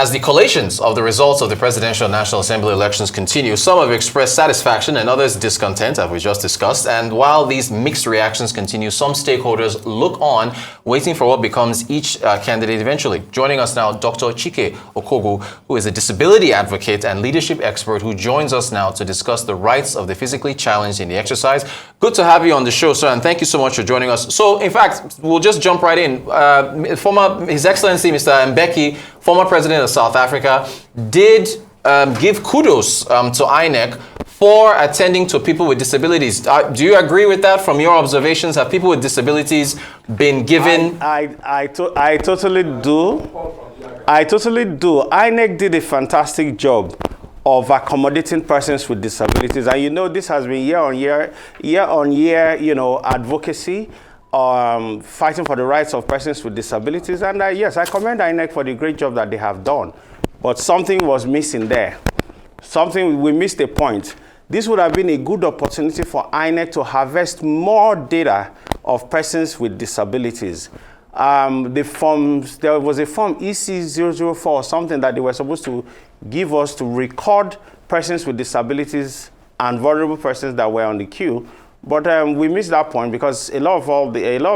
As the collations of the results of the Presidential and National Assembly elections continue, some have expressed satisfaction and others discontent, as we just discussed. And while these mixed reactions continue, some stakeholders look on, waiting for what becomes each candidate eventually. Joining us now, Dr. Chike Okogwu, who is a disability advocate and leadership expert, who joins us now to discuss the rights of the physically challenged in the exercise. Good to have you on the show, sir, and thank you so much for joining us. So, in fact, we'll just jump right in. His Excellency, Mr. Mbeki, former president of South Africa, did give kudos to INEC for attending to people with disabilities. Do you agree with that from your observations? Have people with disabilities been given? I totally do. I totally do. INEC did a fantastic job of accommodating persons with disabilities. And you know, this has been year on year, you know, advocacy, fighting for the rights of persons with disabilities. And yes, I commend INEC for the great job that they have done. But something was missing there. We missed a point. This would have been a good opportunity for INEC to harvest more data of persons with disabilities. There was a form EC004 or something that they were supposed to give us to record persons with disabilities and vulnerable persons that were on the queue. But we missed that point because a lot of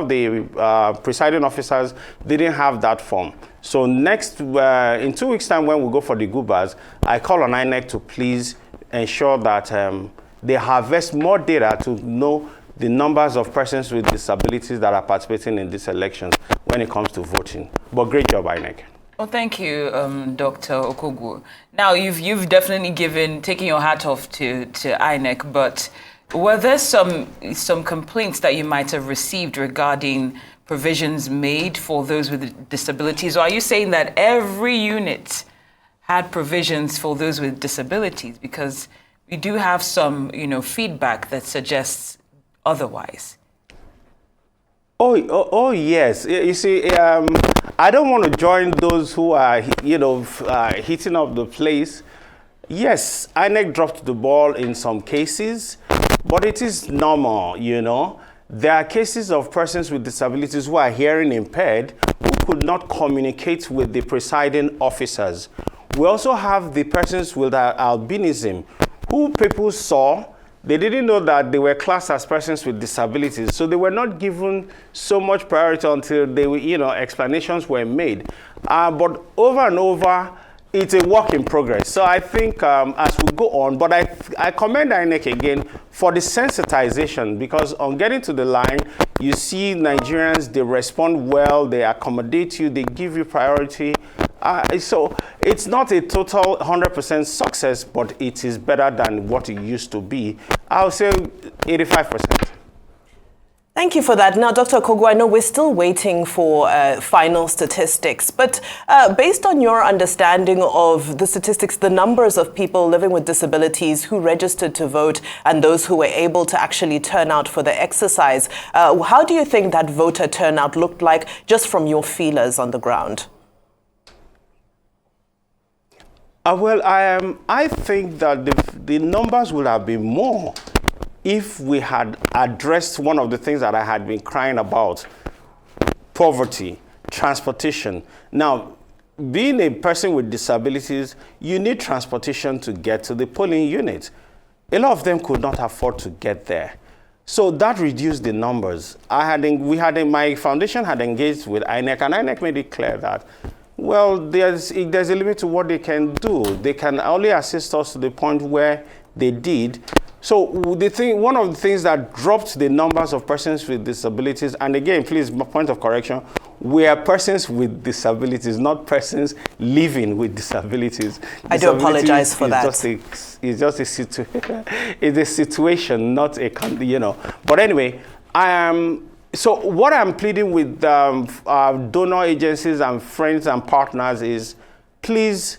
the presiding officers didn't have that form. So next, in 2 weeks' time, when we go for the Gubas, I call on INEC to please ensure that they harvest more data to know the numbers of persons with disabilities that are participating in these elections when it comes to voting. But great job, INEC. Well, thank you, Dr. Okogwu. Now, you've definitely taken your hat off to INEC, but were there some complaints that you might have received regarding provisions made for those with disabilities? Or are you saying that every unit had provisions for those with disabilities? Because we do have some, feedback that suggests otherwise. Oh yes. You see, I don't want to join those who are, heating up the place. Yes, INEC dropped the ball in some cases, but it is normal, There are cases of persons with disabilities who are hearing impaired who could not communicate with the presiding officers. We also have the persons with albinism who people saw. They didn't know that they were classed as persons with disabilities, so they were not given so much priority until they were, explanations were made. But over and over, it's a work in progress. So I think as we go on, but I commend INEC again for the sensitization, because on getting to the line, you see Nigerians, they respond well, they accommodate you, they give you priority. So it's not a total 100% success, but it is better than what it used to be. I'll say 85%. Thank you for that. Now, Dr. Okogwu, I know we're still waiting for final statistics, but based on your understanding of the statistics, the numbers of people living with disabilities who registered to vote and those who were able to actually turn out for the exercise, how do you think that voter turnout looked like just from your feelers on the ground? Well, I think that the numbers would have been more if we had addressed one of the things that I had been crying about: poverty, transportation. Now, being a person with disabilities, you need transportation to get to the polling unit. A lot of them could not afford to get there. So that reduced the numbers. My foundation had engaged with INEC, and INEC made it clear that, well, there's a limit to what they can do. They can only assist us to the point where they did. So one of the things that dropped the numbers of persons with disabilities, and again, please, my point of correction, we are persons with disabilities, not persons living with disabilities. I do apologize for that. It's just it's a situation, not a, But anyway, so what I'm pleading with our donor agencies and friends and partners is, please,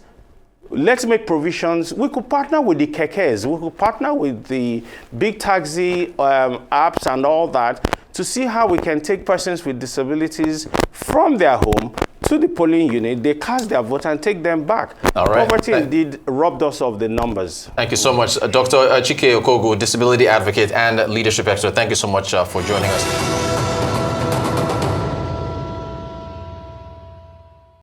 let's make provisions. We could partner with the kekes. We could partner with the big taxi apps and all that to see how we can take persons with disabilities from their home to the polling unit. They cast their vote and take them back. All right. Poverty indeed robbed us of the numbers. Thank you so much. Dr. Chike Okogwu, disability advocate and leadership expert. Thank you so much for joining us.